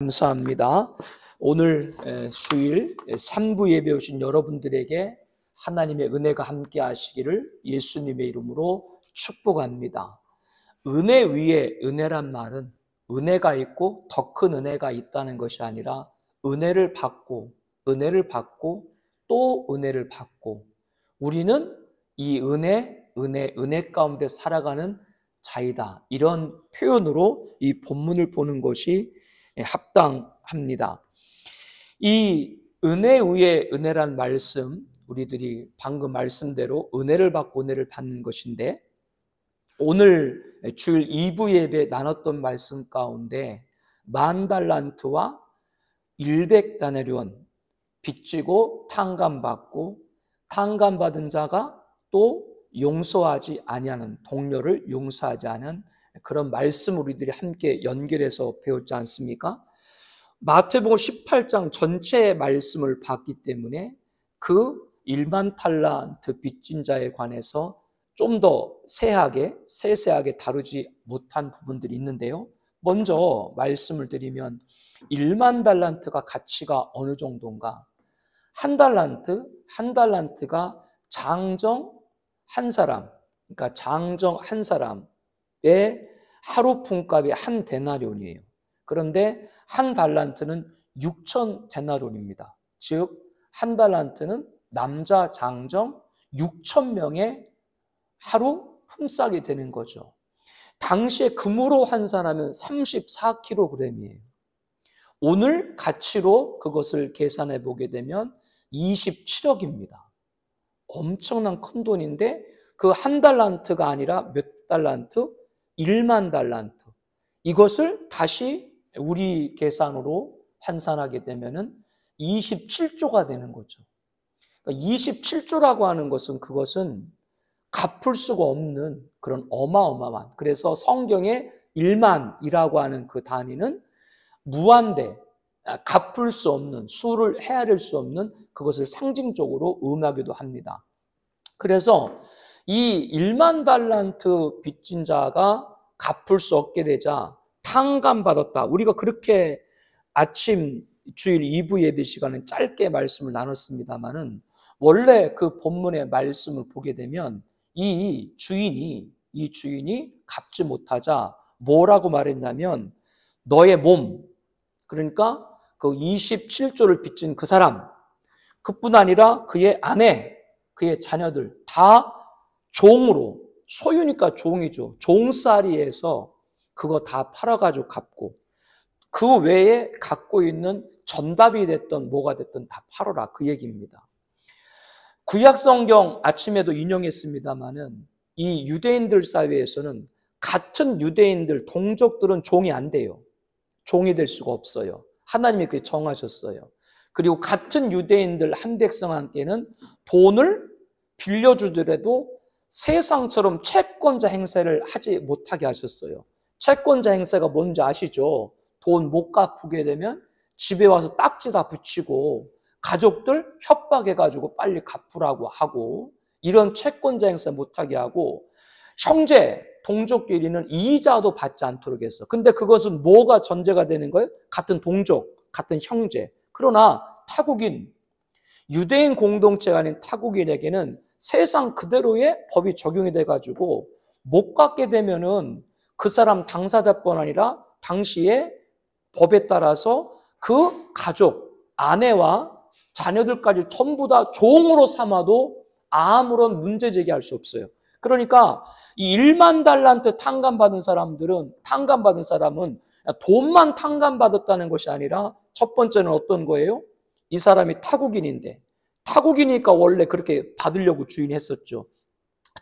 감사합니다. 오늘 수일 3부 예배 오신 여러분들에게 하나님의 은혜가 함께 하시기를 예수님의 이름으로 축복합니다. 은혜 위에 은혜란 말은 은혜가 있고 더 큰 은혜가 있다는 것이 아니라 은혜를 받고 또 은혜를 받고 우리는 이 은혜 가운데 살아가는 자이다. 이런 표현으로 이 본문을 보는 것이 합당합니다. 이 은혜 위에 은혜란 말씀, 우리들이 방금 말씀대로 은혜를 받고 은혜를 받는 것인데, 오늘 주일 2부 예배 나눴던 말씀 가운데 10,000달란트와 100데나리온 빚지고 탕감받고 탕감받은 자가 또 용서하지 아니하는, 동료를 용서하지 않은 그런 말씀 우리들이 함께 연결해서 배웠지 않습니까? 마태복음 18장 전체의 말씀을 봤기 때문에 그 10,000달란트 빚진 자에 관해서 좀 더 세세하게 다루지 못한 부분들이 있는데요. 먼저 말씀을 드리면 10,000달란트가 가치가 어느 정도인가? 한 달란트가 장정 한 사람, 그러니까 장정 한 사람의 하루 품값이 한 데나리온이에요. 그런데 한 달란트는 6,000데나리온입니다. 즉, 한 달란트는 남자 장정 6,000명의 하루 품삯이 되는 거죠. 당시에 금으로 환산하면 34kg이에요. 오늘 가치로 그것을 계산해 보게 되면 27억입니다. 엄청난 큰 돈인데 그 한 달란트가 아니라 몇 달란트? 10,000달란트. 이것을 다시 우리 계산으로 환산하게 되면은 27조가 되는 거죠. 그러니까 27조라고 하는 것은 그것은 갚을 수가 없는 그런 어마어마한, 그래서 성경에 1만이라고 하는 그 단위는 무한대, 갚을 수 없는, 수를 헤아릴 수 없는 그것을 상징적으로 의미하기도 합니다. 그래서 이 10,000달란트 빚진 자가 갚을 수 없게 되자 탕감받았다. 우리가 그렇게 아침 주일 2부 예배 시간에 짧게 말씀을 나눴습니다만은, 원래 그 본문의 말씀을 보게 되면 이 주인이 갚지 못하자 뭐라고 말했냐면, 너의 몸, 그러니까 그 27조를 빚진 그 사람, 그뿐 아니라 그의 아내, 그의 자녀들 다 종으로, 소유니까 종이죠. 종살이에서 그거 다 팔아가지고 갚고, 그 외에 갖고 있는 전답이 됐던 뭐가 됐든 다 팔아라, 그 얘기입니다. 구약성경 아침에도 인용했습니다마는 이 유대인들 사회에서는 같은 유대인들, 동족들은 종이 안 돼요. 종이 될 수가 없어요. 하나님이 그렇게 정하셨어요. 그리고 같은 유대인들 한 백성한테는 돈을 빌려주더라도 세상처럼 채권자 행세를 하지 못하게 하셨어요. 채권자 행세가 뭔지 아시죠? 돈 못 갚게 되면 집에 와서 딱지 다 붙이고 가족들 협박해가지고 빨리 갚으라고 하고, 이런 채권자 행세 못하게 하고, 형제, 동족끼리는 이자도 받지 않도록 했어. 근데 그것은 뭐가 전제가 되는 거예요? 같은 동족, 같은 형제. 그러나 타국인, 유대인 공동체가 아닌 타국인에게는 세상 그대로의 법이 적용이 돼가지고 못 갚게 되면은 그 사람 당사자뿐 아니라 당시에 법에 따라서 그 가족, 아내와 자녀들까지 전부 다 종으로 삼아도 아무런 문제 제기할 수 없어요. 그러니까 이 10,000달란트 탕감받은 사람은 돈만 탕감받았다는 것이 아니라, 첫 번째는 어떤 거예요? 이 사람이 타국인인데, 타국이니까 원래 그렇게 받으려고 주인이 했었죠.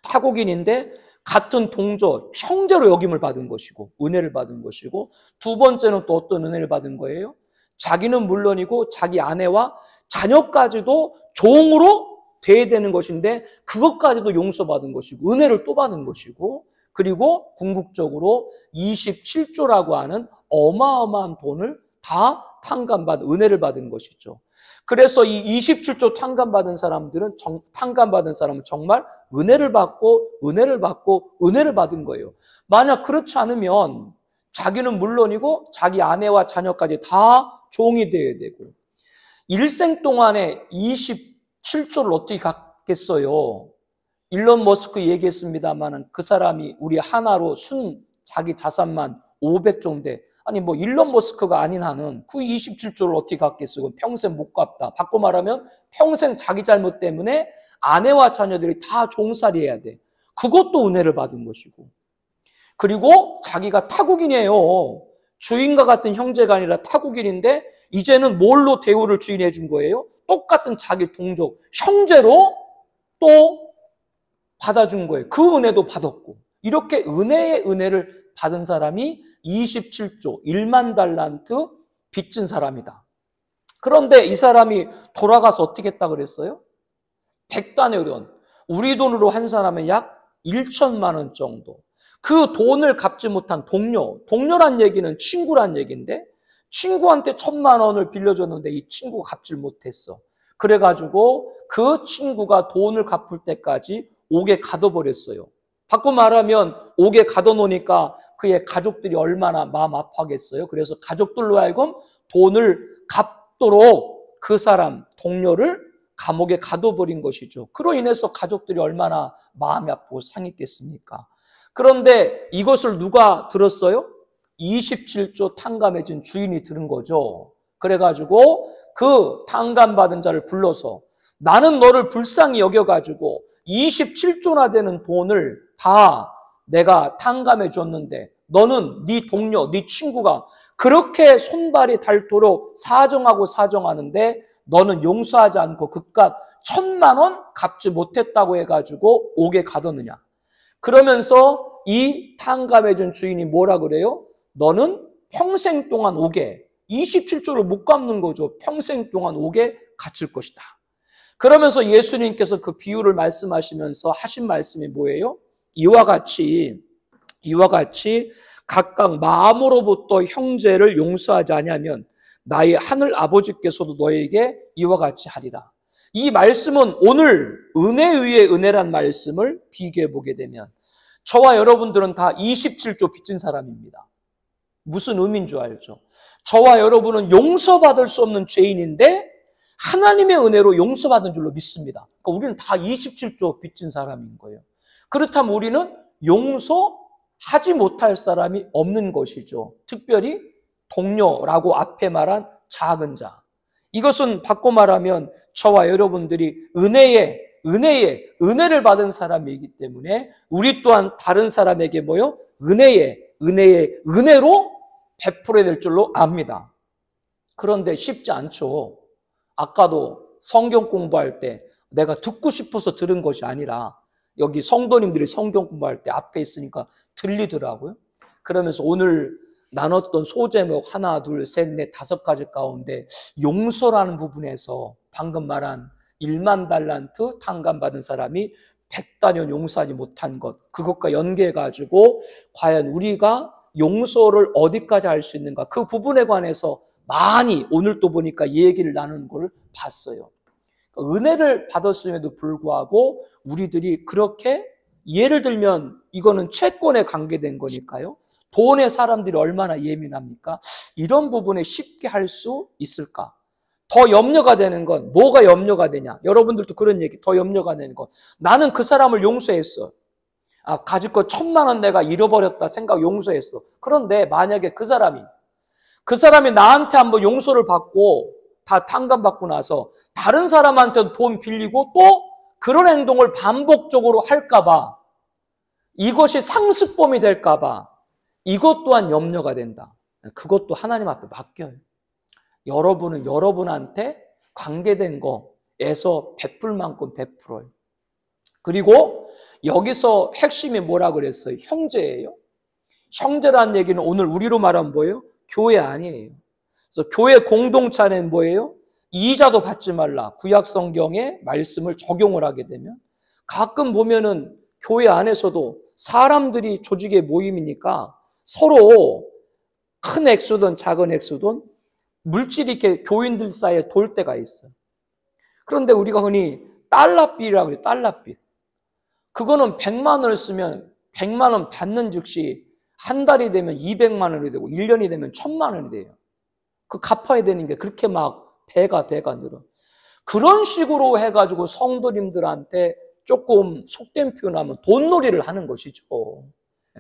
타국인인데 같은 동족, 형제로 여김을 받은 것이고, 은혜를 받은 것이고, 두 번째는 또 어떤 은혜를 받은 거예요? 자기는 물론이고 자기 아내와 자녀까지도 종으로 돼야 되는 것인데 그것까지도 용서받은 것이고 은혜를 또 받은 것이고, 그리고 궁극적으로 27조라고 하는 어마어마한 돈을 다 은혜를 받은 것이죠. 그래서 이 27조 탕감받은 사람은 정말 은혜를 받고 은혜를 받은 거예요. 만약 그렇지 않으면 자기는 물론이고 자기 아내와 자녀까지 다 종이 되어야 되고, 일생 동안에 27조를 어떻게 갖겠어요? 일론 머스크 얘기했습니다만 그 사람이 우리 하나로 자기 자산만 500조인데, 아니 뭐 일론 머스크가 아닌 한은 그 27조를 어떻게 갖겠어요? 평생 못 갚다. 바꿔 말하면 평생 자기 잘못 때문에 아내와 자녀들이 다 종살이해야 돼. 그것도 은혜를 받은 것이고, 그리고 자기가 타국인이에요. 주인과 같은 형제가 아니라 타국인인데 이제는 뭘로 대우를 주인해 준 거예요? 똑같은 자기 동족, 형제로 또 받아준 거예요. 그 은혜도 받았고, 이렇게 은혜의 은혜를 받은 사람이 27조 1만 달란트 빚진 사람이다. 그런데 이 사람이 돌아가서 어떻게 했다 그랬어요? 100다네론, 우리 돈으로 한 사람은 약 1천만 원 정도. 그 돈을 갚지 못한 동료란 얘기는 친구란 얘기인데, 친구한테 1,000만 원을 빌려줬는데 이 친구가 갚질 못했어. 그래가지고 그 친구가 돈을 갚을 때까지 옥에 가둬버렸어요. 바꿔 말하면 옥에 가둬놓으니까 그의 가족들이 얼마나 마음 아파하겠어요. 그래서 가족들로 하여금 돈을 갚도록 그 사람, 동료를 감옥에 가둬버린 것이죠. 그로 인해서 가족들이 얼마나 마음이 아프고 상했겠습니까? 그런데 이것을 누가 들었어요? 27조 탕감해준 주인이 들은 거죠. 그래가지고 그 탕감받은 자를 불러서, 나는 너를 불쌍히 여겨가지고 27조나 되는 돈을 다 내가 탕감해 줬는데, 너는 네 동료, 네 친구가 그렇게 손발이 닳도록 사정하는데 너는 용서하지 않고 그깟 1,000만 원 갚지 못했다고 해가지고 옥에 가뒀느냐. 그러면서 이 탕감해준 주인이 뭐라 그래요? 너는 평생 동안 옥에, 27조를 못 갚는 거죠. 평생 동안 옥에 갇힐 것이다. 그러면서 예수님께서 그 비유를 말씀하시면서 하신 말씀이 뭐예요? 이와 같이 각각 마음으로부터 형제를 용서하지 아니하면 나의 하늘 아버지께서도 너에게 이와 같이 하리라. 이 말씀은 오늘 은혜 위에 은혜란 말씀을 비교해 보게 되면, 저와 여러분들은 다 27조 빚진 사람입니다. 무슨 의미인 줄 알죠? 저와 여러분은 용서받을 수 없는 죄인인데 하나님의 은혜로 용서받은 줄로 믿습니다. 그러니까 우리는 다 27조 빚진 사람인 거예요. 그렇다면 우리는 용서하지 못할 사람이 없는 것이죠. 특별히 동료라고 앞에 말한 작은 자. 이것은 바꿔 말하면 저와 여러분들이 은혜를 받은 사람이기 때문에 우리 또한 다른 사람에게 은혜로 베풀어야 될 줄로 압니다. 그런데 쉽지 않죠. 아까도 성경 공부할 때 내가 듣고 싶어서 들은 것이 아니라 여기 성도님들이 성경 공부할 때 앞에 있으니까 들리더라고요. 그러면서 오늘 나눴던 소제목 하나, 둘, 셋, 넷, 5가지 가운데 용서라는 부분에서 방금 말한 1만 달란트 탕감받은 사람이 100단연 용서하지 못한 것, 그것과 연계해가지고 과연 우리가 용서를 어디까지 할 수 있는가, 그 부분에 관해서 많이 오늘 또 보니까 얘기를 나누는 걸 봤어요. 은혜를 받았음에도 불구하고 우리들이 그렇게, 예를 들면 이거는 채권에 관계된 거니까요. 돈에 사람들이 얼마나 예민합니까? 이런 부분에 쉽게 할 수 있을까? 더 염려가 되는 건 뭐가 염려가 되냐? 여러분들도 그런 얘기, 더 염려가 되는 건 나는 그 사람을 용서했어. 가질 거 1,000만 원 내가 잃어버렸다 생각 용서했어. 그런데 만약에 그 사람이 나한테 한번 용서를 받고 다 탕감받고 나서 다른 사람한테 돈 빌리고 또 그런 행동을 반복적으로 할까봐, 이것이 상습범이 될까봐 이것 또한 염려가 된다. 그것도 하나님 앞에 맡겨요. 여러분은 여러분한테 관계된 거에서 베풀 만큼 베풀어요. 그리고 여기서 핵심이 뭐라 그랬어요? 형제예요. 형제라는 얘기는 오늘 우리로 말하면 뭐예요? 교회 아니에요. 그래서 교회 공동체 안에는 뭐예요? 이자도 받지 말라. 구약 성경의 말씀을 적용을 하게 되면 가끔 보면은 교회 안에서도 사람들이 조직의 모임이니까 서로 큰 액수든 작은 액수든 물질이 이렇게 교인들 사이에 돌 때가 있어요. 그런데 우리가 흔히 달러빚이라고 해요. 달러빚. 그거는 100만 원을 쓰면 100만 원 받는 즉시 한 달이 되면 200만 원이 되고 1년이 되면 1000만 원이 돼요. 그 갚아야 되는 게 그렇게 막 배가 늘어. 그런 식으로 해가지고 성도님들한테 조금 속된 표현하면 돈놀이를 하는 것이죠.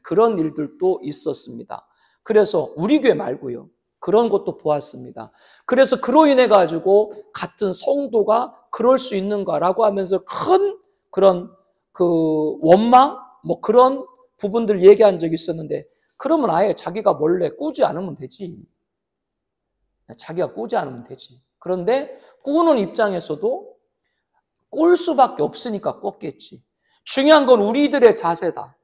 그런 일들도 있었습니다. 그래서 우리 교회 말고요. 그런 것도 보았습니다. 그래서 그로 인해 가지고 같은 성도가 그럴 수 있는가라고 하면서 큰 그런 그 원망 뭐 그런 부분들 얘기한 적이 있었는데, 그러면 아예 자기가 몰래 꾸지 않으면 되지. 자기가 꾸지 않으면 되지. 그런데 꾸는 입장에서도 꿀 수밖에 없으니까 꿨겠지. 중요한 건 우리들의 자세다.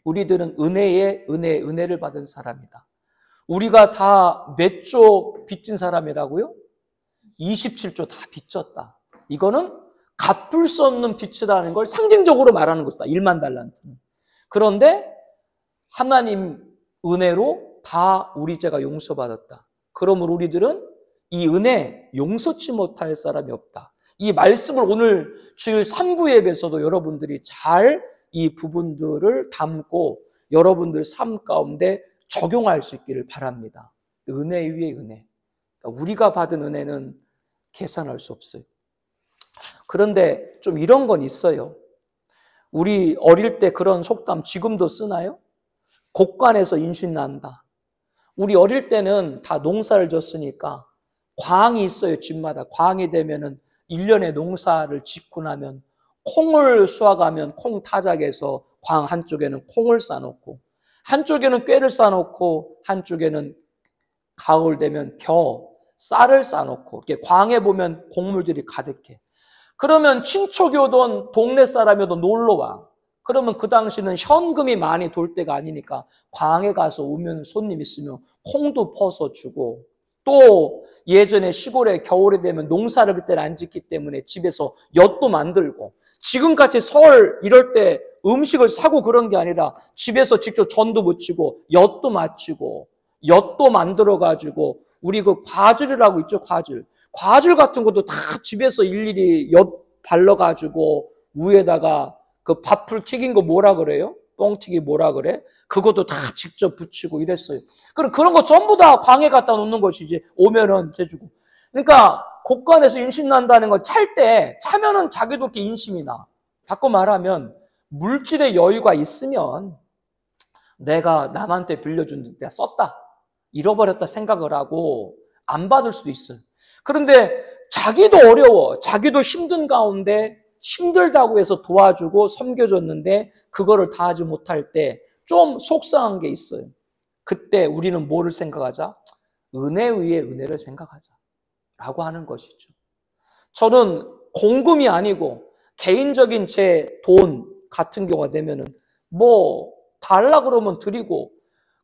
우리들은 은혜를 받은 사람이다. 우리가 다 몇 조 빚진 사람이라고요? 27조 다 빚졌다. 이거는 갚을 수 없는 빚이라는 걸 상징적으로 말하는 것이다. 1만 달란트는. 그런데 하나님 은혜로 다 우리 죄가 용서받았다. 그러므로 우리들은 이 은혜 용서치 못할 사람이 없다. 이 말씀을 오늘 주일 3부 예배에서도 여러분들이 잘 이 부분들을 담고 여러분들 삶 가운데 적용할 수 있기를 바랍니다. 은혜 위에 은혜. 그러니까 우리가 받은 은혜는 계산할 수 없어요. 그런데 좀 이런 건 있어요. 우리 어릴 때 그런 속담 지금도 쓰나요? 곡간에서 인신 난다. 우리 어릴 때는 다 농사를 졌으니까 광이 있어요. 집마다. 광이 되면은 1년에 농사를 짓고 나면 콩을 수확하면 콩 타작에서 광 한쪽에는 콩을 싸놓고 한쪽에는 꾀를 싸놓고 한쪽에는 가을 되면 쌀을 싸놓고 이렇게 광에 보면 곡물들이 가득해. 그러면 친척이 오던 동네 사람이어도 놀러 와. 그러면 그 당시는 현금이 많이 돌 때가 아니니까 광에 가서 오면 손님 있으면 콩도 퍼서 주고, 또 예전에 시골에 겨울이 되면 농사를 그때는 안 짓기 때문에 집에서 엿도 만들고, 지금같이 설 이럴 때 음식을 사고 그런 게 아니라 집에서 직접 전도 무치고 엿도 맞추고 엿도 만들어가지고, 우리 그 과즙이라고 있죠. 과즙 같은 것도 다 집에서 일일이 엿 발라가지고 위에다가 그 밥풀 튀긴 거 뭐라 그래요? 뻥튀기 뭐라 그래? 그것도 다 직접 붙이고 이랬어요. 그런 거 전부 다 광에 갖다 놓는 것이지, 오면은 해주고. 그러니까 곡간에서 인심 난다는 건 차면은 자기도 이렇게 인심이 나. 바꿔 말하면 물질의 여유가 있으면 내가 남한테 빌려준 데 썼다, 잃어버렸다 생각을 하고 안 받을 수도 있어요. 그런데 자기도 어려워, 자기도 힘든 가운데 힘들다고 해서 도와주고 섬겨줬는데 그거를 다 하지 못할 때 좀 속상한 게 있어요. 그때 우리는 뭐를 생각하자? 은혜 위에 은혜를 생각하자 라고 하는 것이죠. 저는 공금이 아니고 개인적인 제 돈 같은 경우가 되면은 뭐 달라 그러면 드리고,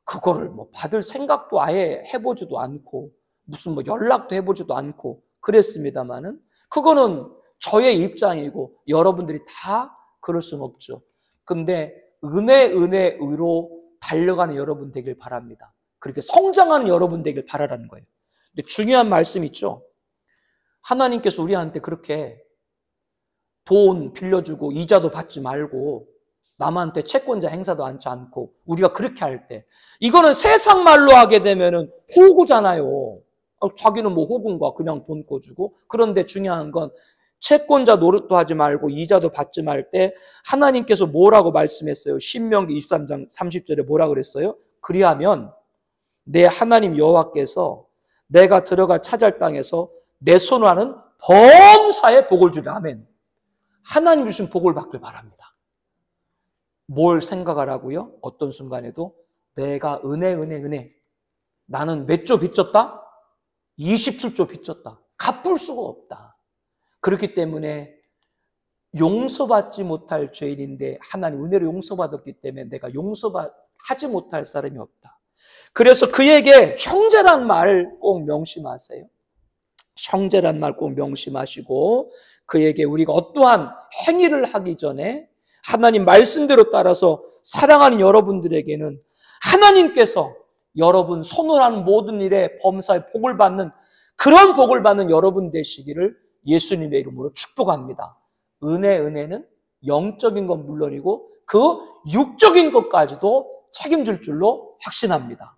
그거를 뭐 받을 생각도 아예 해보지도 않고 무슨 뭐 연락도 해보지도 않고 그랬습니다만은, 그거는 저의 입장이고 여러분들이 다 그럴 수는 없죠. 근데 은혜로 달려가는 여러분 되길 바랍니다. 그렇게 성장하는 여러분 되길 바라라는 거예요. 근데 중요한 말씀 있죠. 하나님께서 우리한테 그렇게 돈 빌려주고 이자도 받지 말고 남한테 채권자 행사도 하지 않고 우리가 그렇게 할 때, 이거는 세상 말로 하게 되면은 호구잖아요. 자기는 뭐 호구인가 그냥 돈 꿔주고. 그런데 중요한 건 채권자 노릇도 하지 말고 이자도 받지 말 때 하나님께서 뭐라고 말씀했어요? 신명기 23장 30절에 뭐라 그랬어요? 그리하면 내 하나님 여호와께서 내가 들어가 차지할 땅에서 내 손으로 하는 범사에 복을 주리. 아멘. 하나님 주신 복을 받길 바랍니다. 뭘 생각하라고요? 어떤 순간에도 내가 은혜. 나는 몇 조 빚졌다? 27조 빚졌다. 갚을 수가 없다. 그렇기 때문에 용서받지 못할 죄인인데 하나님 은혜로 용서받았기 때문에 내가 하지 못할 사람이 없다. 그래서 그에게 형제란 말 꼭 명심하세요. 형제란 말 꼭 명심하시고, 그에게 우리가 어떠한 행위를 하기 전에 하나님 말씀대로 따라서 사랑하는 여러분들에게는 하나님께서 여러분 손을 하는 모든 일에 범사에 복을 받는, 그런 복을 받는 여러분 되시기를 예수님의 이름으로 축복합니다. 은혜는 영적인 건 물론이고 그 육적인 것까지도 책임질 줄로 확신합니다.